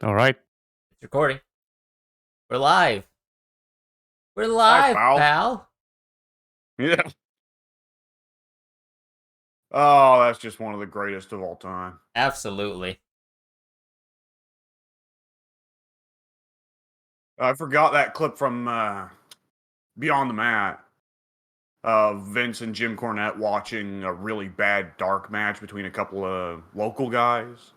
All right. It's recording. We're live. We're Hi, live, pal. pal. Yeah. Oh, that's just one of the greatest of all time. Absolutely. I forgot that clip from Beyond the Mat of Vince and Jim Cornette watching a really bad dark match between a couple of local guys.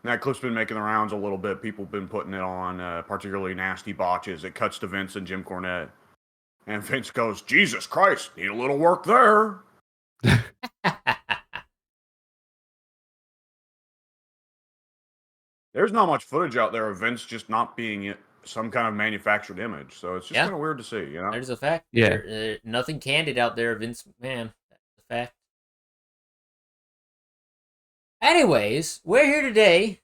And that clip's been making the rounds a little bit. People have been putting it on, particularly Nasty Botches. It cuts to Vince and Jim Cornette. And Vince goes, Jesus Christ, need a little work there. There's not much footage out there of Vince just not being some kind of manufactured image. So it's just kind of weird to see, you know? There's a fact. Yeah. Nothing candid out there, Vince McMahon. That's a fact. Anyways, we're here today.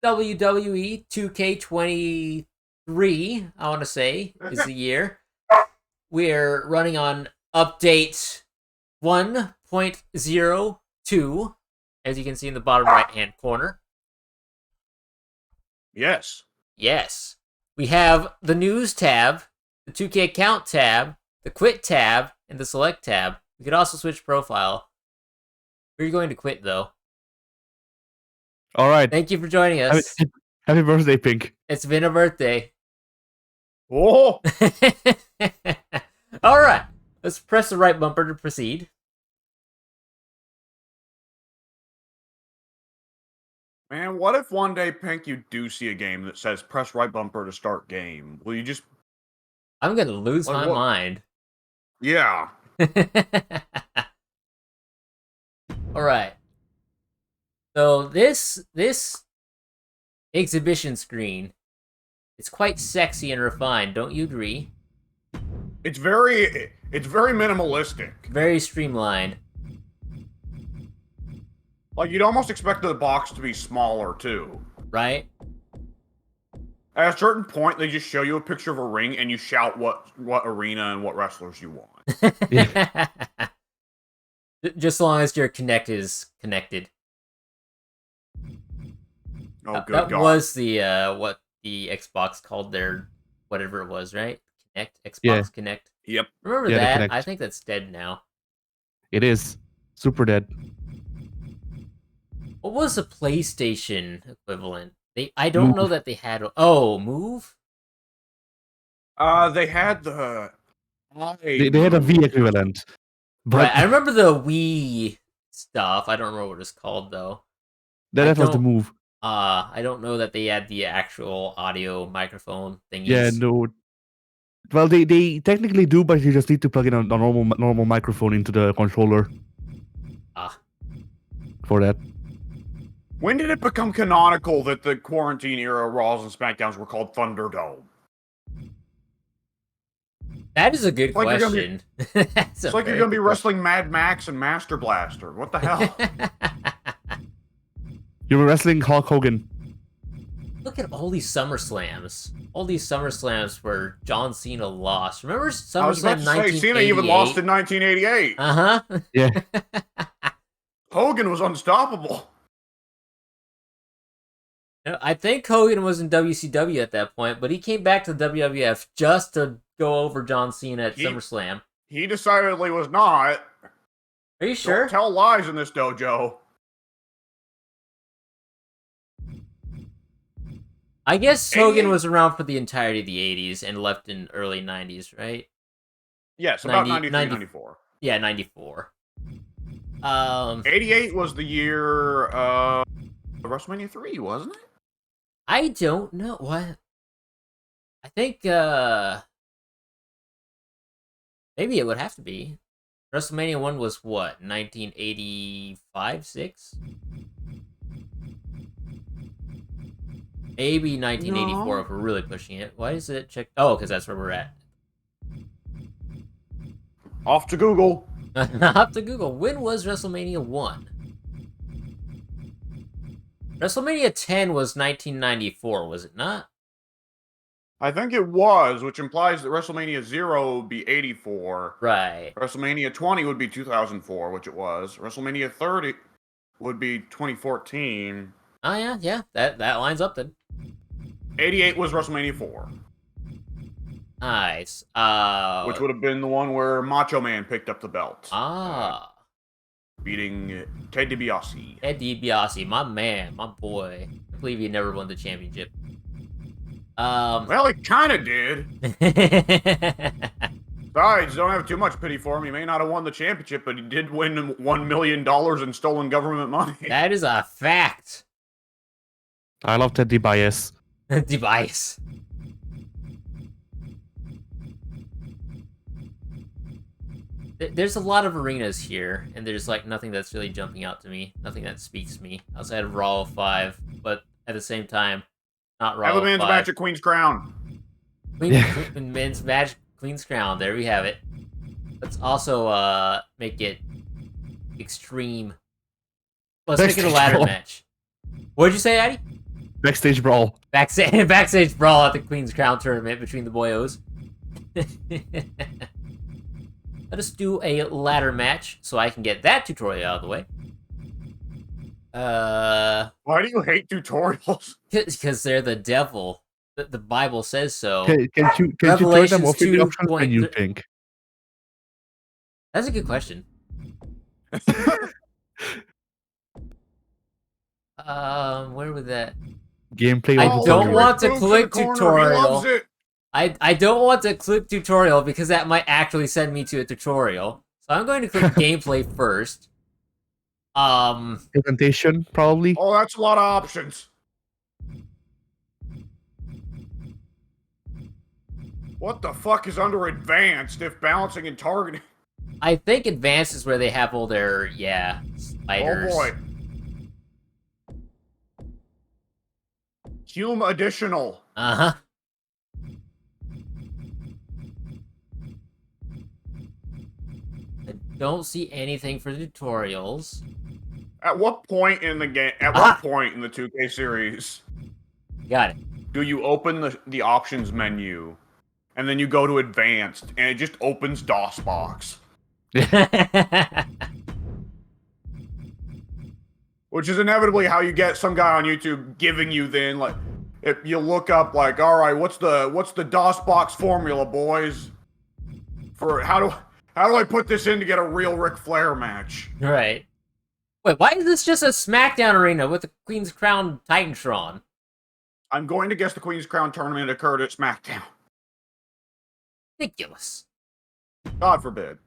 WWE 2K23, I want to say, is the year. We're running on update 1.02, as you can see in the bottom right-hand corner. Yes. Yes. We have the news tab, the 2K account tab, the quit tab, and the select tab. We could also switch profile. We're going to quit, though. All right. Thank you for joining us. Happy birthday, Pink. It's been a birthday. Oh! All right. Let's press the right bumper to proceed. Man, what if one day, Pink, you do see a game that says press right bumper to start game? Will you just... I'm going to lose my mind. Yeah. All right. So this exhibition screen, it's quite sexy and refined, don't you agree? It's very minimalistic. Very streamlined. Like, you'd almost expect the box to be smaller, too. Right? At a certain point, they just show you a picture of a ring, and you shout what arena and what wrestlers you want. Just as long as your Kinect is connected. Oh, good that God. was the what the Xbox called their whatever it was, right? Xbox Kinect. Yep. Remember that? I think that's dead now. It is super dead. What was the PlayStation equivalent? I don't know that they had. Oh, Move. They had the. They had a V equivalent. But right, I remember the Wii stuff. I don't remember what it's called though. That was the Move. I don't know that they had the actual audio microphone thingies. Yeah, no. Well, they technically do, but you just need to plug in a normal microphone into the controller. For that. When did it become canonical that the quarantine era Raws and SmackDowns were called Thunderdome? That is a good question. It's like you're going to be wrestling Mad Max and Master Blaster. What the hell? You were wrestling Hulk Hogan. Look at all these SummerSlams. All these SummerSlams where John Cena lost. Remember SummerSlam 1988? Cena even lost in 1988. Uh-huh. Yeah. Hogan was unstoppable. I think Hogan was in WCW at that point, but he came back to the WWF just to go over John Cena at SummerSlam. He decidedly was not. Are you sure? Don't tell lies in this dojo. I guess Hogan was around for the entirety of the 80s and left in early 90s, right? Yes, about 93, 94. Yeah, 94. 88 was the year WrestleMania 3, wasn't it? I don't know. What? I think maybe it would have to be. WrestleMania 1 was what? 1985, 6? Maybe 1984 if we're really pushing it. Why is it check? Oh, because that's where we're at. Off to Google. Off to Google. When was WrestleMania 1? WrestleMania 10 was 1994, was it not? I think it was, which implies that WrestleMania 0 would be 84. Right. WrestleMania 20 would be 2004, which it was. WrestleMania 30 would be 2014. Oh yeah, that lines up then. 88 was WrestleMania 4. Nice. Which would have been the one where Macho Man picked up the belt. Beating Ted DiBiase. Ted DiBiase, my man, my boy. I believe he never won the championship. Well, he kind of did. Besides, don't have too much pity for him. He may not have won the championship, but he did win $1 million in stolen government money. That is a fact. I love Ted DiBiase. DiBiase. There's a lot of arenas here, and there's like nothing that's really jumping out to me. Nothing that speaks to me outside of Raw 5, but at the same time, not Raw 5. Have a men's match at Queen's Crown. Men's match, Queen's Crown. There we have it. Let's also make it extreme. Let's make it a ladder match. What'd you say, Addy? Backstage brawl. Backstage brawl at the Queen's Crown tournament between the boyos. Let us do a ladder match so I can get that tutorial out of the way. Why do you hate tutorials? Because they're the devil. The Bible says so. Can you turn them off in the options when you think? That's a good question. Where would that... Gameplay. I don't want to click tutorial. I don't want to click tutorial because that might actually send me to a tutorial. So I'm going to click gameplay first. Presentation, probably. Oh, that's a lot of options. What the fuck is under advanced if balancing and targeting? I think advanced is where they have all their, sliders. Oh boy. Hume additional. Uh-huh. I don't see anything for tutorials. At what point in the game, what point in the 2K series Got it. do you open the options menu and then you go to advanced and it just opens DOSBox? Which is inevitably how you get some guy on YouTube giving you then, like, if you look up, like, all right, what's the DOSBox formula, boys? For how do I put this in to get a real Ric Flair match? Right. Wait, why is this just a SmackDown arena with the Queen's Crown Titantron? I'm going to guess the Queen's Crown tournament occurred at SmackDown. Ridiculous. God forbid.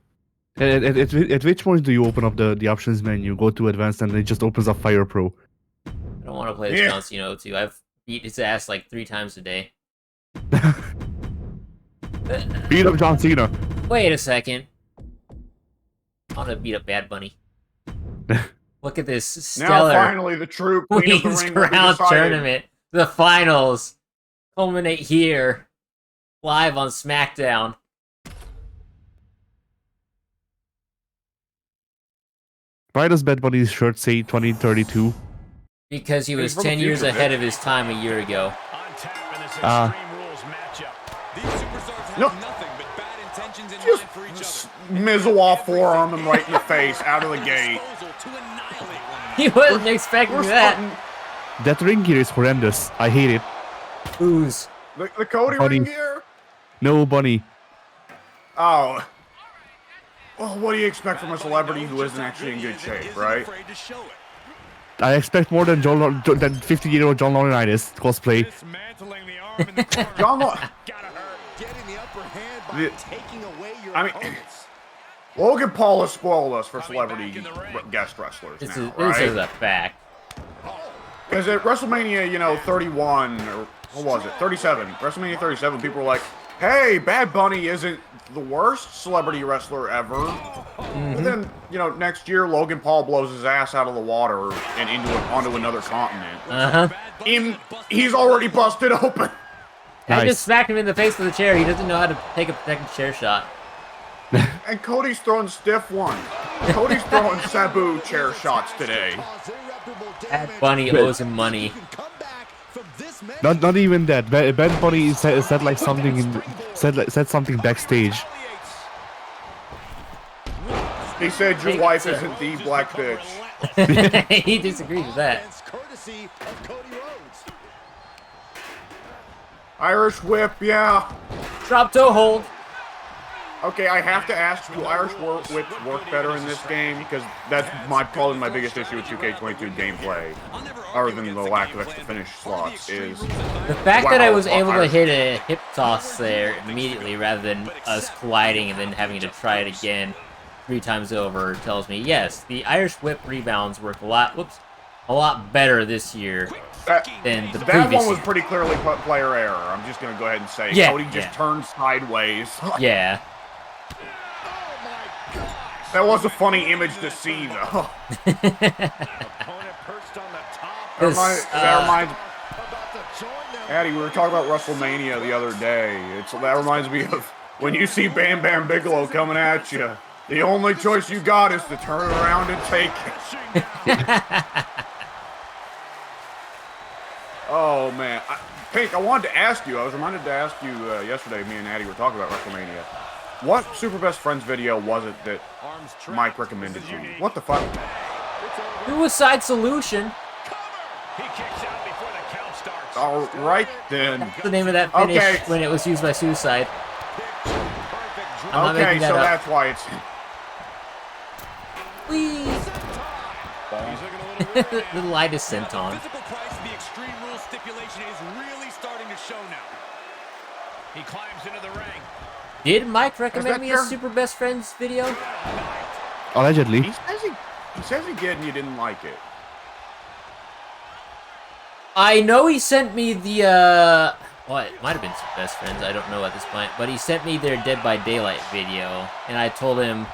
At which point do you open up the options menu, go to advanced, and it just opens up Fire Pro? I don't want to play this John Cena 2. I've beat his ass like 3 times a day. Beat up John Cena. Wait a second. I want to beat up Bad Bunny. Look at this stellar Now finally the true Queen of the Queen's Ring will be Crown decided. tournament. The finals culminate here, live on SmackDown. Why does Bad Bunny's shirt say 2032? Because he was from 10 the years future, ahead of his time a year ago. No. Just mizzle off forearm him right in the face, out of the gate. He wasn't expecting that. That ring gear is horrendous. I hate it. Ooze. The Cody Bunny. ring gear? No, Bunny. Oh. Well, what do you expect from a celebrity who isn't actually in good shape, right? I expect more than 50-year-old John Laurinaitis cosplay. John Logan Paul has spoiled us for celebrity guest wrestlers This now, is right? a fact. Because at WrestleMania, 31, or what was it, 37, WrestleMania 37, people were like, hey, Bad Bunny isn't the worst celebrity wrestler ever. But then, next year, Logan Paul blows his ass out of the water and onto another continent. Uh-huh. He's already busted open. I Nice. just smacked him in the face with a chair. He doesn't know how to take a protected chair shot. And Cody's throwing stiff one. Cody's throwing Sabu chair shots today. Bad Bunny owes him money. Not even that. Bad Bunny said like something said something backstage. He said your wife isn't the black bitch. He disagrees with that. legacy of Cody Rhodes. Irish whip, yeah. Drop toe hold. Okay, I have to ask, do Irish whips work better in this game? Because that's probably my biggest issue with 2K22 gameplay, other than the lack of extra finish slots, is the fact that I was able to hit a hip toss there immediately rather than us colliding and then having to try it again 3 times over tells me, yes, the Irish whip rebounds work a lot better this year than the previous That one was year. pretty clearly player error. I'm just going to go ahead and say. Yeah, Cody just turned sideways. Yeah. That was a funny image to see, though. That reminds Addy, we were talking about WrestleMania the other day. That reminds me of when you see Bam Bam Bigelow coming at you. The only choice you got is to turn around and take it. Oh, man. Pink, I wanted to ask you. I was reminded to ask you yesterday, me and Addy were talking about WrestleMania. What Super Best Friends video was it that Mike recommended to you? What the fuck? Suicide Solution. All right, then. That's the name of that finish when it was used by Suicide. Okay, so that's why it's... Whee! The light is sent on. Physical price of the Extreme Rules stipulation is really starting to show now. He climbs into the ring. Did Mike recommend me a Super Best Friends video? Allegedly. He says he did and you didn't like it. I know he sent me the, well, it might have been Super Best Friends, I don't know at this point, but he sent me their Dead by Daylight video, and I told him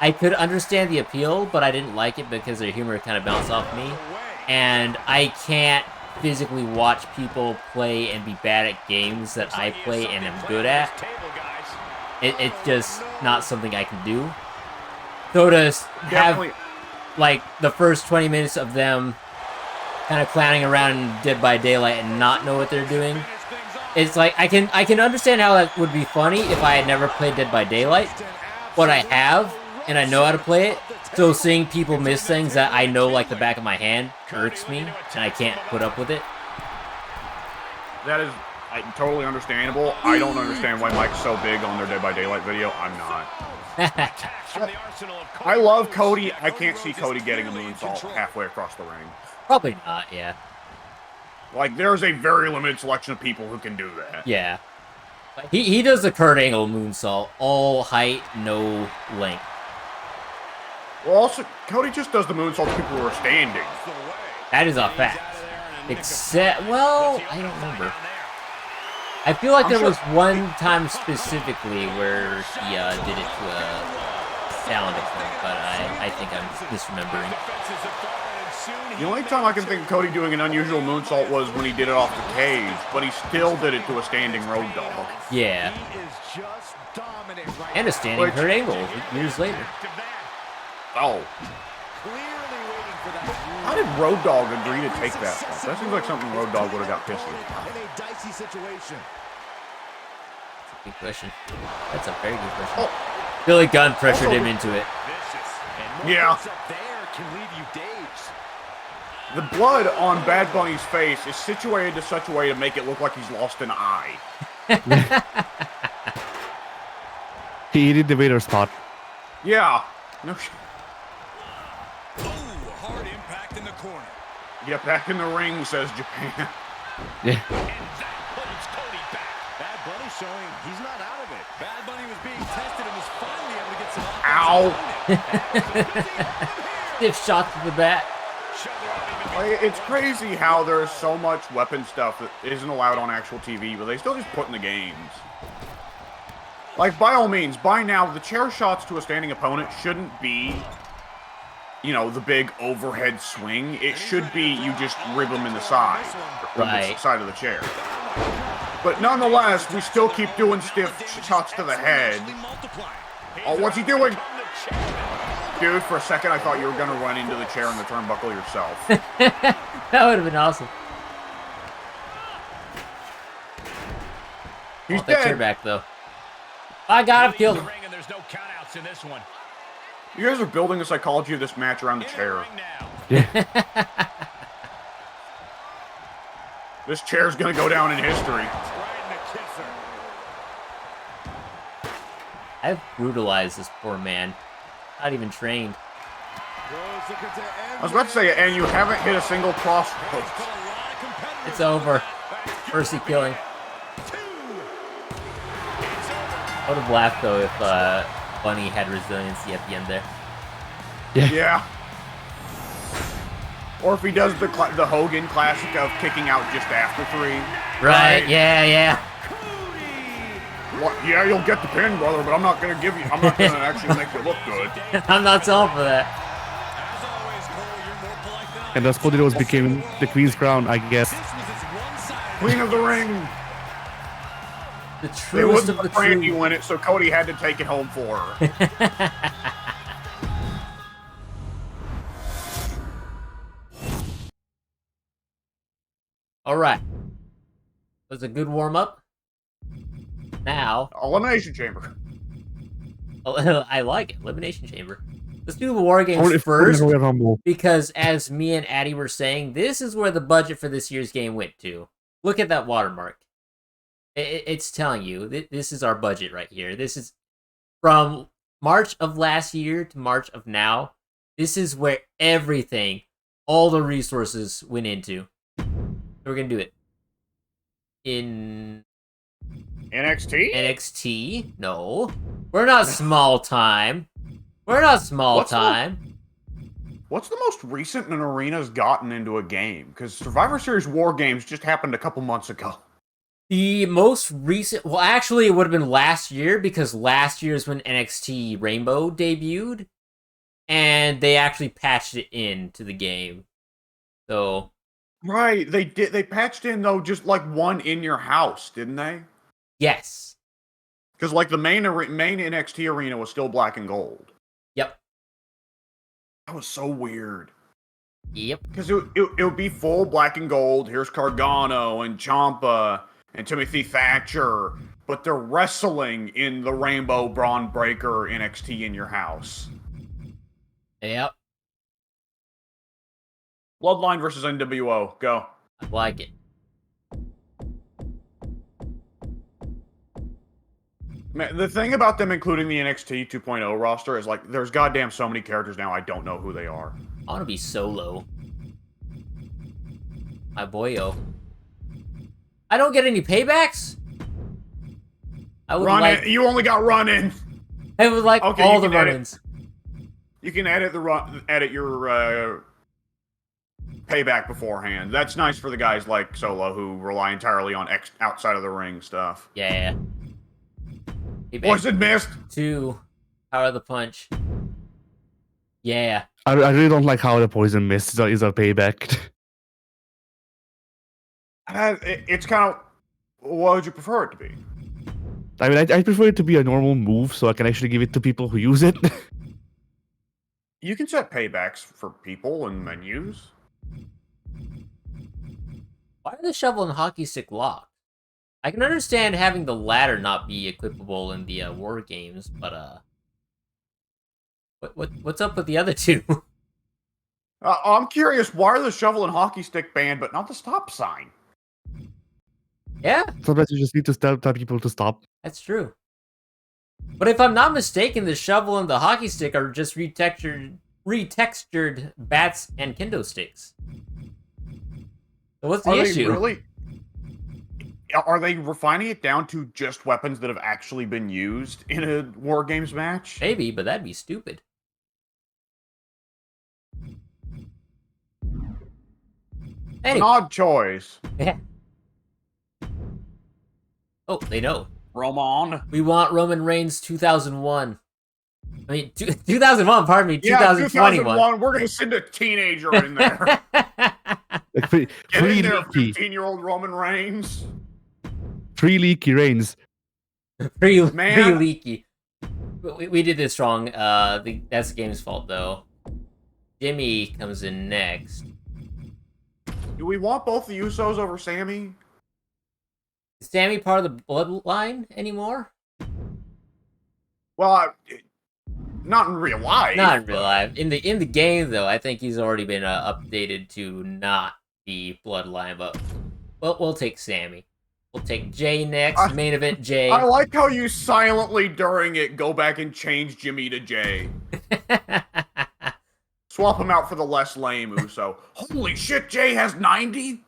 I could understand the appeal, but I didn't like it because their humor kind of bounced off me, and I can't physically watch people play and be bad at games that I play and am good at. It's just not something I can do. So to have, like, the first 20 minutes of them kind of clowning around in Dead by Daylight and not know what they're doing, it's like, I can understand how that would be funny if I had never played Dead by Daylight, but I have, and I know how to play it, so seeing people miss things that I know like the back of my hand irks me, and I can't put up with it. That is totally understandable. I don't understand why Mike's so big on their Dead by Daylight video. I'm not. I love Cody. I can't see Cody getting a moonsault halfway across the ring. Probably not, yeah. Like, there's a very limited selection of people who can do that. Yeah. He does the Kurt Angle moonsault. All height, no length. Well, also, Cody just does the moonsault to people who are standing. That is a fact. Except, well, I don't remember. I feel like there was one time specifically where he did it to a sound effect, but I think I'm misremembering. The only time I can think of Cody doing an unusual moonsault was when he did it off the cage, but he still did it to a standing road dog. Yeah. And a standing Kurt Angle years later. Oh. How did Road Dogg agree to take that? That seems like something Road Dogg would have got pissed at. In a dicey situation. That's a good question. That's a very good question. Oh. Billy Gunn pressured him into it. Yeah. The blood on Bad Bunny's face is situated to such a way to make it look like he's lost an eye. He did the Vader spot. Yeah. No shit. Hard impact in the corner. Get back in the ring, says Japan. Yeah. Bad Bunny showing he's not out of it. Bad Bunny was being tested and was finally able to get some Ow. Stiff shots to the bat. Like, it's crazy how there's so much weapon stuff that isn't allowed on actual TV, but they still just put in the games. Like, by all means, by now, the chair shots to a standing opponent shouldn't be, you know, the big overhead swing. It should be you just rib them in the side. Right. The side of the chair. But nonetheless, we still keep doing stiff shots to the head. Oh, what's he doing? Dude, for a second, I thought you were going to run into the chair in the turnbuckle yourself. That would have been awesome. He's want that chair dead. back, though. I got him killed. You guys are building the psychology of this match around the chair. This chair's gonna go down in history. Right in the kisser. I've brutalized this poor man. Not even trained. Rose looking to end I was about to say, and you haven't hit a single crossroads. It's over. Mercy killing. I would have laughed though if Bunny had resiliency at the end there. Yeah. Or if he does the Hogan classic of kicking out just after 3. Right, yeah. What? Yeah, you'll get the pin, brother, but I'm not gonna actually make you look good. I'm not selling for that. And that's Cody Rhodes became the Queen's Crown, I guess. Queen of the Ring. The They truest of wouldn't the let Randy true. win it, so Cody had to take it home for her. All right. Was a good warm up. Now, Elimination Chamber. I like it. Elimination Chamber. Let's do the War Games first, because as me and Addy were saying, this is where the budget for this year's game went to. Look at that watermark. It's telling you, this is our budget right here. This is from March of last year to March of now. This is where everything, all the resources went into. So we're going to do it. In NXT? NXT? No. We're not small time. We're not small time. What's the most recent an arena's gotten into a game? Because Survivor Series War Games just happened a couple months ago. The most recent... Well, actually, it would have been last year, because last year is when NXT Rainbow debuted. And they actually patched it into the game. So... Right, they did. They patched in, though, just like one in your house, didn't they? Yes. Because, like, the main NXT arena was still black and gold. Yep. That was so weird. Yep. Because it would be full black and gold. Here's Gargano and Ciampa and Timothy Thatcher. But they're wrestling in the Rainbow Braun Breaker NXT in your house. Yep. Bloodline versus NWO. Go. I like it. Man, the thing about them including the NXT 2.0 roster is, like, there's goddamn so many characters now I don't know who they are. I want to be Solo. My boyo. I don't get any paybacks? I would like... You only got run-in. I would like Okay, all you the can edit. run-ins. You can edit your payback beforehand. That's nice for the guys like Solo who rely entirely on outside of the ring stuff. Yeah. Payback Poison Mist! 2. Power of the Punch. Yeah. I really don't like how the Poison Mist is a payback. It's kind of... What would you prefer it to be? I mean, I prefer it to be a normal move so I can actually give it to people who use it. You can set paybacks for people and menus. Why are the shovel and hockey stick locked? I can understand having the ladder not be equipable in the war games, but what's up with the other two? I'm curious, why are the shovel and hockey stick banned, but not the stop sign? Yeah, Sometimes you just need to tell people to stop. that's true. But if I'm not mistaken, the shovel and the hockey stick are just retextured bats and kendo sticks. So what's the issue? Are they refining it down to just weapons that have actually been used in a War Games match? Maybe, but that'd be stupid. An Anyway. odd choice. Yeah. Oh, they know. Roman. We want Roman Reigns 2001. I mean, 2001, pardon me, 2021. 2001, we're going to send a teenager in there. Like Get free in there, leaky, 15-year-old Roman Reigns. free leaky reigns. Pretty Man. leaky. We did this wrong. That's the game's fault, though. Jimmy comes in next. Do we want both the Usos over Sammy? Is Sammy part of the bloodline anymore? Well, not in real life. Not in real life. In the game, though, I think he's already been updated to not be bloodline, but we'll take Sammy. We'll take Jay next. Main event Jay. I like how you silently during it go back and change Jimmy to Jay. Swap him out for the less lame Uso. Holy shit, Jay has 90?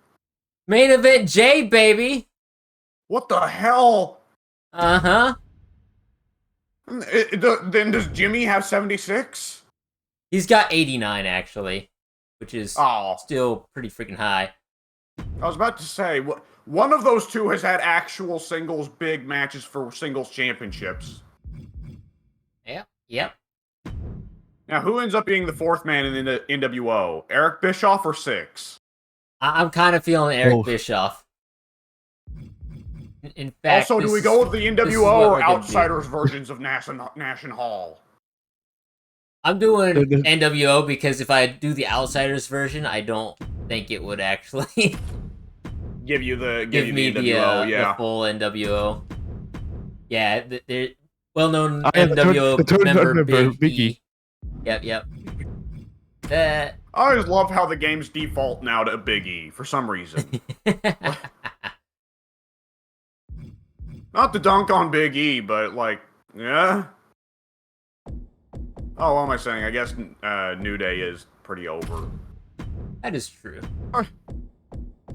Main event Jay, baby. What the hell? Uh-huh. Then does Jimmy have 76? He's got 89, actually, which is still pretty freaking high. I was about to say, one of those two has had actual singles big matches for singles championships. Yep. Now, who ends up being the fourth man in the NWO? Eric Bischoff or Six? I'm kind of feeling Eric Bischoff. In fact, also, do we go with the NWO or Outsiders versions of Nash and Hall? I'm doing NWO because if I do the Outsiders version, I don't think it would actually give me the NWO, the full NWO. Yeah, they're well-known NWO member Big E. Yep. I always love how the games default now to Big E for some reason. Not to dunk on Big E, but like, yeah. Oh, what am I saying? I guess New Day is pretty over. That is true.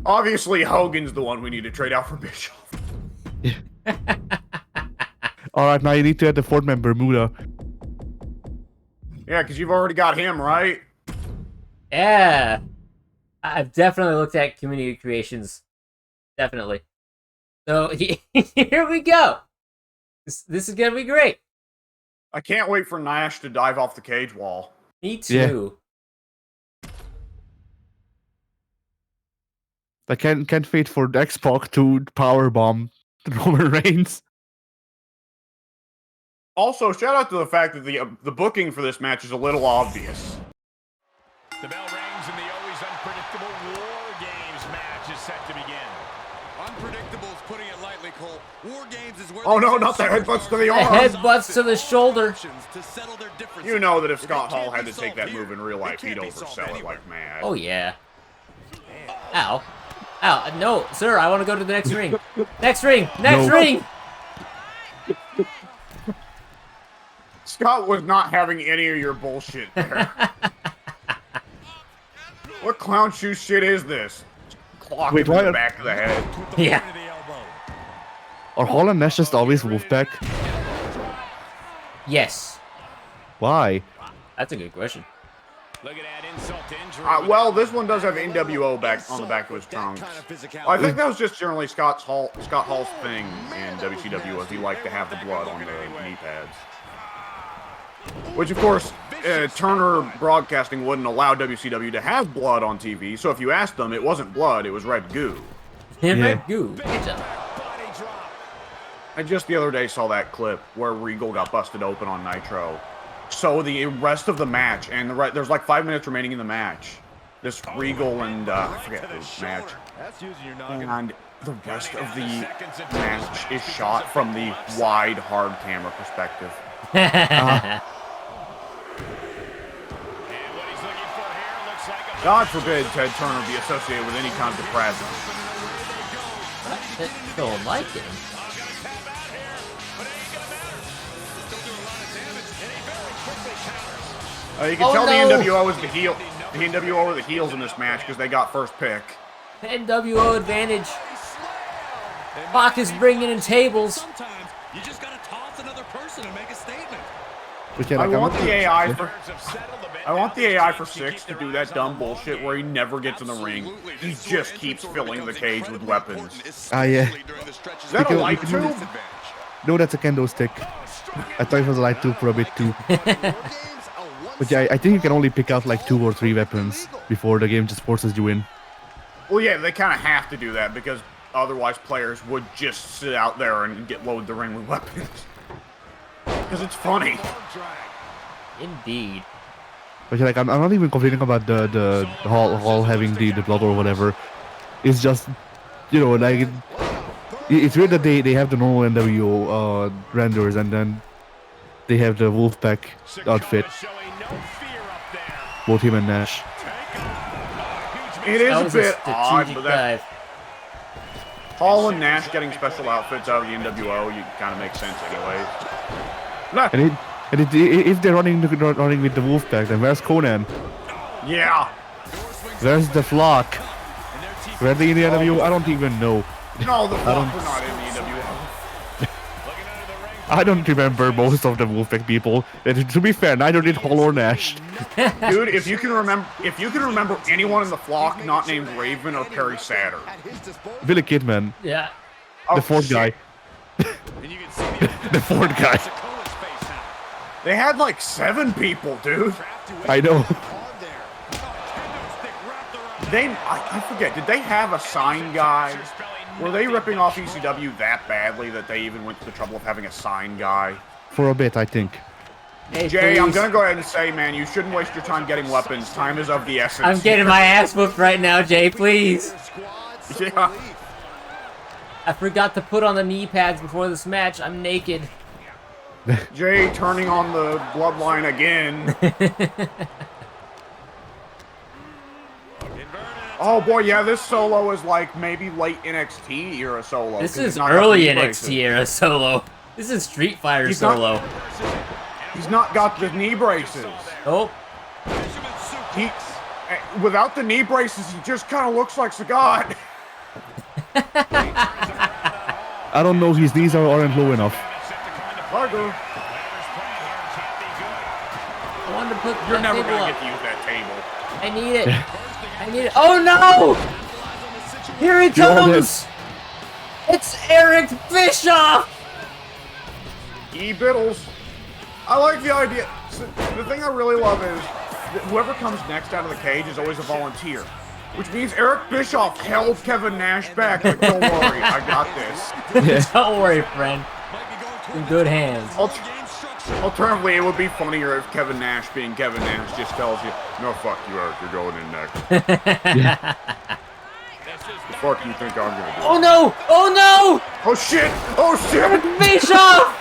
Obviously, Hogan's the one we need to trade out for Bischoff. Alright, now you need to add the fourth man, Bermuda. Yeah, because you've already got him, right? Yeah. I've definitely looked at community creations. Definitely. So, here we go. This is going to be great. I can't wait for Nash to dive off the cage wall. Me too. Yeah. I can't wait for X-Pac to powerbomb Roman Reigns. Also, shout out to the fact that the booking for this match is a little obvious. The bell rings and the always unpredictable War Games match is set to begin. Unpredictable is putting it lightly, Cole. War Games is where not the headbutts to the arm. Headbutts to the shoulder. You know that if Scott Hall had to take that move in real life, he'd oversell it like mad. Oh, yeah. Ow. Ow. No, sir, I want to go to the next ring. Next ring. Next ring. Scott was not having any of your bullshit there. What clown shoe shit is this? Clock in the back of the head. Yeah. Are Hall and Nash just always Wolfpack? Yes. Why? That's a good question. Look at that insult to injury. Well, this one does have NWO back on the back of his trunks. I think that was just generally Scott Hall's thing in WCW, was he liked to have the blood on the knee pads. Which, of course, Turner Broadcasting wouldn't allow WCW to have blood on TV, so if you asked them, it wasn't blood, it was red goo. Red goo. Good job. I just the other day saw that clip where Regal got busted open on Nitro. So the rest of the match, and there's like 5 minutes remaining in the match. This Regal and, I forget whose match. And the rest of the match is shot from the wide, hard camera perspective. God forbid Ted Turner be associated with any kind of depravity. Don't like him. You can tell the NWO was the heel. The NWO were the heels in this match because they got first pick. NWO advantage. Pac is bringing in tables. Sometimes you just gotta toss another person and make a statement. I want the AI for Six to do that dumb bullshit where he never gets in the ring. He just keeps filling the cage with weapons. Ah, yeah. Is that a light tube? No, that's a kendo stick. I thought it was a light tube for a bit too. But yeah, I think you can only pick out like 2 or 3 weapons before the game just forces you in. Well, yeah, they kind of have to do that because otherwise players would just sit out there and load the ring with weapons. Because it's funny. Indeed. But yeah, like I'm not even complaining about the Hall having the blood or whatever. It's just, you know, like it's weird that they have the normal NWO renders and then they have the Wolfpack outfit. Both him and Nash. It is a bit odd, but Hall and Nash getting special outfits out of the NWO, you kind of makes sense anyways. Nah, If they're running with the Wolfpack, then where's Conan? yeah. Where's the Flock? Where are they in the NWO? I don't even know. No, the Flock were not in the NWO. I don't remember most of the Wolfpack people. To be fair, neither did Hall or Nash. Dude, if you can remember anyone in the Flock not named Raven or Perry Saturn. Billy Kidman, Yeah. the fourth guy. The fourth guy. They had like 7 people, dude. I know. I forget, did they have a sign guy? Were they ripping off ECW that badly that they even went to the trouble of having a sign guy? For a bit, I think. Hey, Jay, please. I'm gonna go ahead and say, man, you shouldn't waste your time getting weapons. Time is of the essence. I'm getting my ass whooped right now, Jay, please. Yeah. I forgot to put on the knee pads before this match. I'm naked. Jay turning on the bloodline again. Oh boy, yeah, this solo is like maybe late NXT era solo. This 'cause he's is not got early knee NXT braces. era solo. This is Street Fighter He's not- solo. He's not got the knee braces. Oh, Without the knee braces, he just kind of looks like Sagat. I don't know, his knees aren't low enough. Tiger, I wanted to put you're that never table gonna up. get to use that table. I need it. I need it. Oh no! Here he You all comes! It's Eric Bischoff! E-Biddles. I like the idea. So, the thing I really love is that whoever comes next out of the cage is always a volunteer. Which means Eric Bischoff held Kevin Nash back. Like, don't worry, I got this. Don't worry, friend. In good hands. Alternatively, it would be funnier if Kevin Nash, being Kevin Nash, just tells you, "No, fuck you, Eric. You're going in next." The fuck you think I'm gonna do? Oh no! Oh no! Oh shit! Oh shit! Bischoff!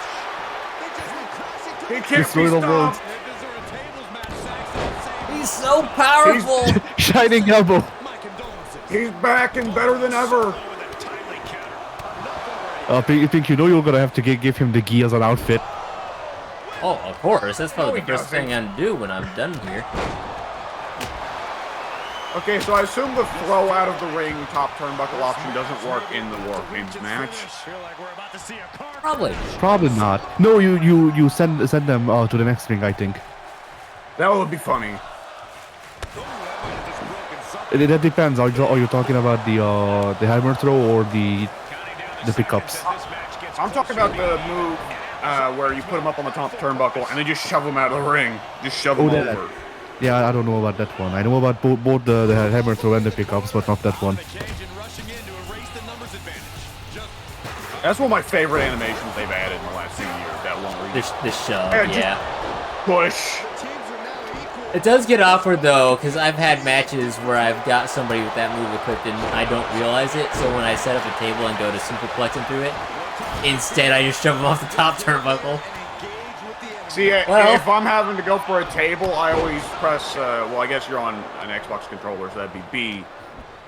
He can't Destroy be the world. stopped. He's so powerful! Shining elbow. He's back and better than ever. Pink, you know you're gonna have to give him the gi as an outfit. Oh, of course. That's probably No, the he first thing I'm do when I'm done here. Okay, so I assume the throw out of the ring top turnbuckle option doesn't work in the War Games match. Probably. Probably not. No, you send them to the next ring, I think. That would be funny. That depends. Are you talking about the hammer throw or the pickups? I'm talking about the move where you put him up on the top turnbuckle and then just shove him out of the ring. Just shove him that- over. Yeah, I don't know about that one. I know about both the hammer throw and the pickups, but not that one. That's one of my favorite animations they've added in the last few years. That one where you This shove, Yeah, just- yeah. push. It does get awkward though, because I've had matches where I've got somebody with that move equipped and I don't realize it. So when I set up a table and go to superplex him through it, instead I just shove him off the top turnbuckle. See, Well- if I'm having to go for a table, I always press, well, I guess you're on an Xbox controller, so that'd be B.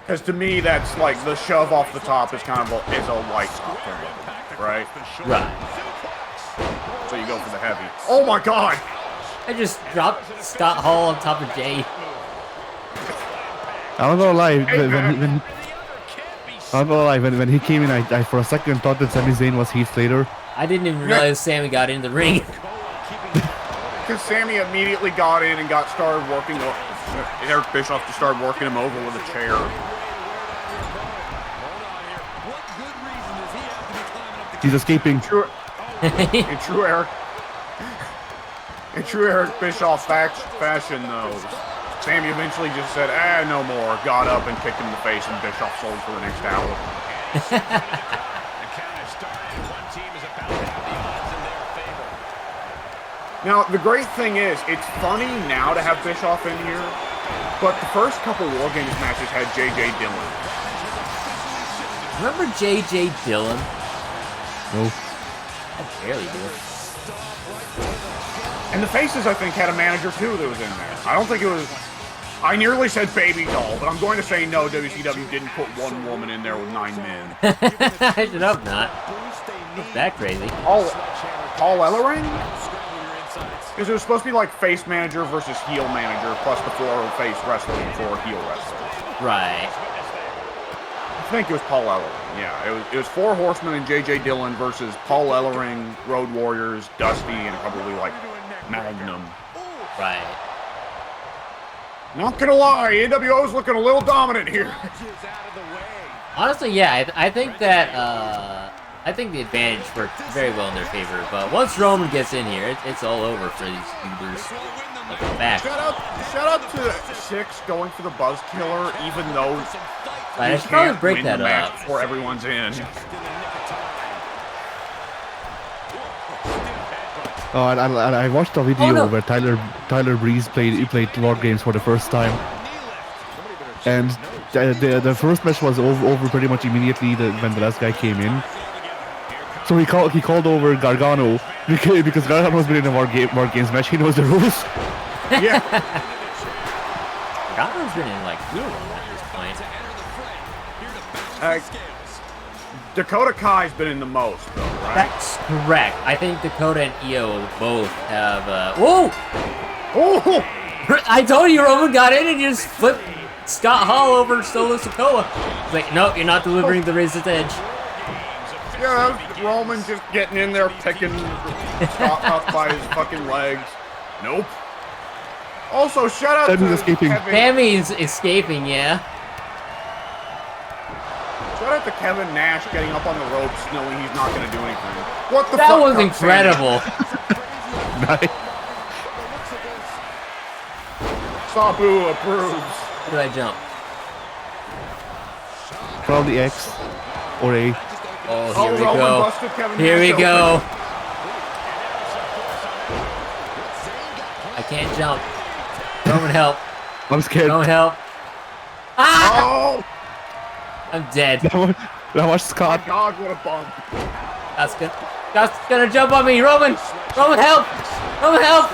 Because to me, that's like the shove off the top is kind of a light top turnbuckle, right? Right. So you go for the heavy. Oh my god! I just dropped Scott Hall on top of Jay. I'm not gonna lie. man. When he came in, I for a second thought that Sami Zayn was Heath Slater. I didn't even realize Sammy got in the ring. Because Sammy immediately got in and started working. Eric Bischoff just started working him over with a chair. He's escaping. In true Eric Bischoff fashion, though, Sammy eventually just said, no more, got up and kicked him in the face, and Bischoff sold for the next hour. Now, the great thing is, it's funny now to have Bischoff in here, but the first couple War Games matches had J.J. Dillon. Remember J.J. Dillon? No. I barely do. And the Faces, I think, had a manager, too, that was in there. I don't think it was... I nearly said baby doll, but I'm going to say no, WCW didn't put one woman in there with 9 men. I should hope not. Not that crazy. Paul Ellering? Because it was supposed to be like face manager versus heel manager, plus the 4 face wrestler and 4 heel wrestlers. Right. I think it was Paul Ellering. Yeah, it was 4 Horsemen and J.J. Dillon versus Paul Ellering, Road Warriors, Dusty, and probably like Magnum. Right. Not gonna lie, NWO's looking a little dominant here. Honestly, yeah, I think that I think the advantage worked very well in their favor. But once Roman gets in here, it's all over for these goobers. Like back. Shout out to Six going for the Buzz Killer, even though I he should probably can't break win that the match up. before everyone's in. Oh, and I watched a video no. where Tyler Breeze played War Games for the first time, and the first match was over pretty much immediately when the last guy came in. So he called over Gargano because Gargano's been in a War Games match. He knows the rules. Yeah. Gargano's been in like 2 of them at this point. Dakota Kai's been in the most, though, right? That's correct. I think Dakota and Io both have. Whoa! Oh! I told you Roman got in and you just flipped Scott Hall over Solo Sikoa. He's like, nope, you're not delivering the Razor's Edge. Yeah, that was Roman just getting in there, picking Scott up by his fucking legs. Nope. Also, shout out Sammy's to escaping. Kevin. Sammy's escaping, yeah. Shout out to Kevin Nash getting up on the ropes, knowing he's not going to do anything. What the That fuck? was Sammy? incredible. Nice. Sabu approves. Where did I jump? Probably X or A. Oh, here we Roman go. busted Kevin Here Nash we open. go. I can't jump. Roman, help. I'm scared. Roman, help. Ah! Oh! I'm dead. Now watch Scott. My God, what a bump. That's gonna jump on me. Roman! Roman, help! Roman, help!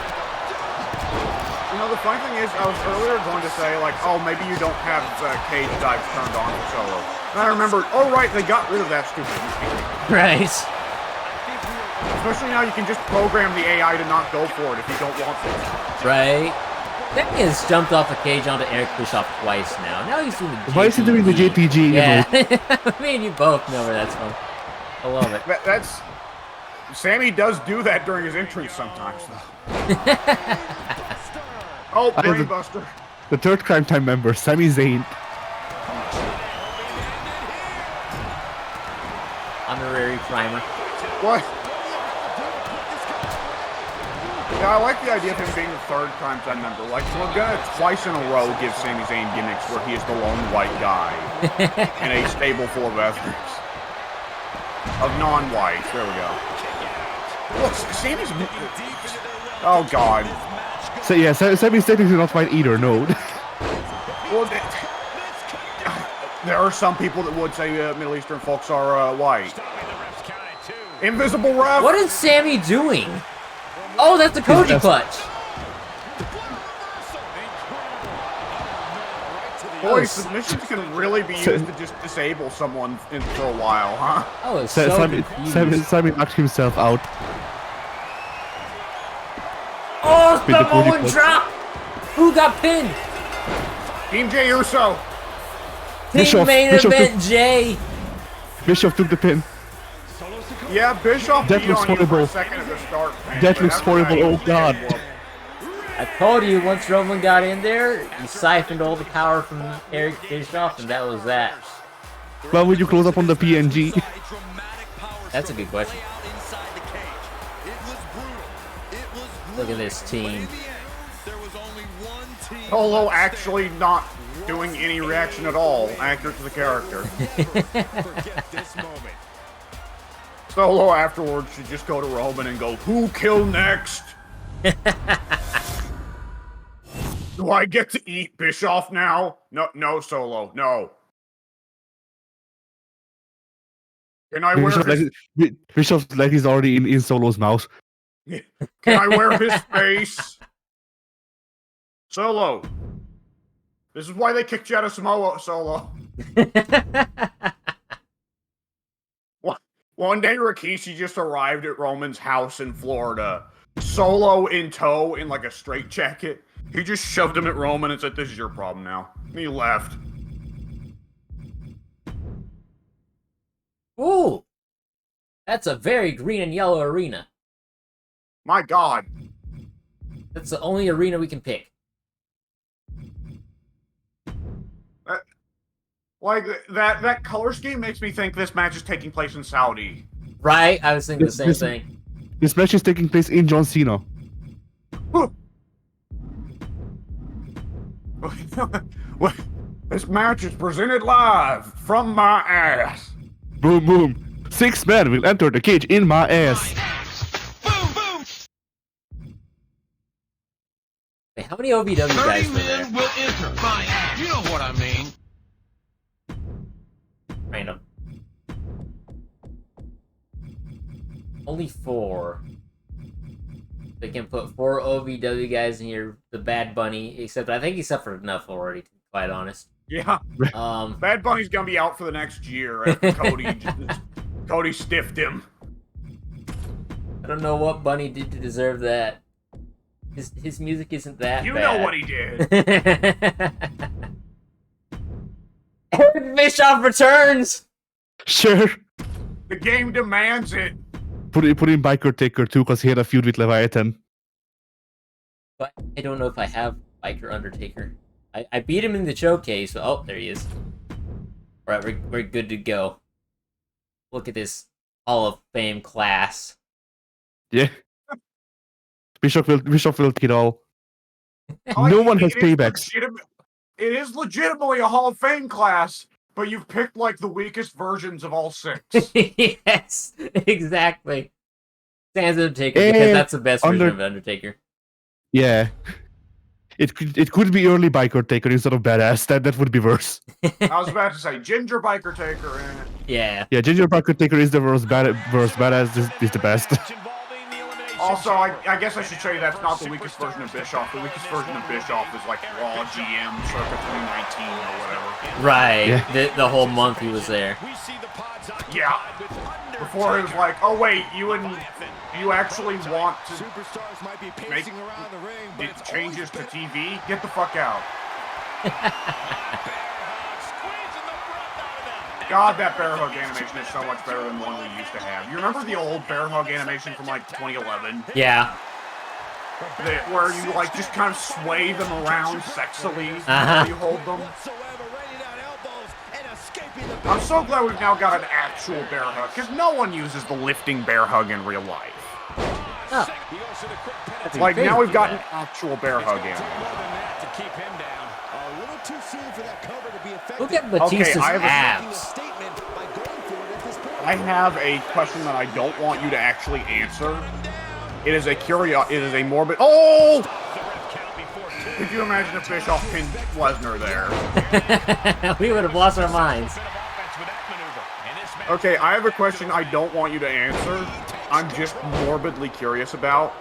You know, the funny thing is, I was earlier going to say, like, oh, maybe you don't have cage dives turned on for Solo. And I remembered, oh, right, they got rid of that stupid mechanic. Right. Especially now you can just program the AI to not go for it if you don't want to. Right. That has jumped off a cage onto Eric Bischoff twice now. Now he's doing the JTG. Why is he doing the JTG? Yeah. Me and you both know where that's from. I love it. That's... Sammy does do that during his entrance sometimes, though. Oh, Brainbuster. The third Crime Time member, Sami Zayn. Honorary primer. What? Yeah, I like the idea of him being the third Crime Time member. Like, we're gonna twice in a row give Sami Zayn gimmicks where he is the lone white guy in a stable full of ethnics. Of non-whites. There we go. Look, Sammy's... Oh, God. So yeah, Sami's technically not white either. No. Well, there are some people that would say Middle Eastern folks are white. Invisible ref. What is Sammy doing? Oh, that's the Koji clutch. Boy, submissions can really be used to just disable someone for a while, huh? Oh, it's so confused. Sami knocked himself out. Oh, With the Koji Samoan clutch. drop! Who got pinned? Team J Uso. Team Bischoff- main Bischoff event J. Bischoff took the pin. Yeah, Bischoff That beat looks on you for a horrible. second at the start. man, That but looks after that, horrible, he oh was God. getting whooped. I told you once Roman got in there, he siphoned all the power from Eric Bischoff, and that was that. Why would you close up on the PNG? That's a good question. Look at this team. Solo actually not doing any reaction at all, accurate to the character. Solo afterwards should just go to Roman and go, who kill next? Do I get to eat Bischoff now? No, Solo, no. Can I wear his, Bischoff like he's already in Solo's mouth. can I wear his face? Solo, This is why they kicked you out of Samoa Solo. One day, Rikishi just arrived at Roman's house in Florida, Solo in tow in like a straitjacket. He just shoved him at Roman and said, "This is your problem now." And he left. Ooh! That's a very green and yellow arena. My God. That's the only arena we can pick. That color scheme makes me think this match is taking place in Saudi. Right? I was thinking the same thing. This match is taking place in John Cena. This match is presented live from my ass. Boom, boom. 6 men will enter the cage in my ass. Wait, how many OVW guys were there? 30 men will enter my ass. You know what I mean. Random. Only 4. They can put 4 OVW guys in here. The Bad Bunny, except I think he suffered enough already, to be quite honest. Yeah. Bad Bunny's gonna be out for the next year after Cody stiffed him. I don't know what Bunny did to deserve that. His music isn't that You bad. know what he did. Eric Bischoff returns! Sure. The game demands it. Put in Biker Taker too, because he had a feud with Leviathan. But I don't know if I have Biker Undertaker. I beat him in the showcase. But, oh, there he is. Alright, we're good to go. Look at this Hall of Fame class. Yeah. Bishop will take it all. Oh, No one has it is paybacks. It is legitimately a Hall of Fame class, but you've picked like the weakest versions of all 6. Yes, exactly. Sans Undertaker, because that's the best version of Undertaker. Yeah. It could be early Biker Taker instead of Badass. That would be worse. I was about to say Ginger Biker Taker in it. Yeah. Yeah, Ginger Biker Taker is the worst. Badass is the best. Also, I guess I should show you that's not the weakest version of Bischoff. The weakest version of Bischoff is like Raw GM circa 2019 or whatever. Right. Yeah. The whole month he was there. Yeah. Before it was like, oh wait, you actually want to make it changes to TV? Get the fuck out. God, that bear hug animation is so much better than the one we used to have. You remember the old bear hug animation from like 2011? Yeah. Where you like just kind of sway them around sexily while you hold them? I'm so glad we've now got an actual bear hug, because no one uses the lifting bear hug in real life. Oh. Like, now we've got an actual bear hug animation. Look at Batista's abs. I have a question that I don't want you to actually answer. It is a morbid. Oh! Could you imagine if Bischoff pinned Lesnar there? We would have lost our minds. Okay, I have a question I don't want you to answer. I'm just morbidly curious about.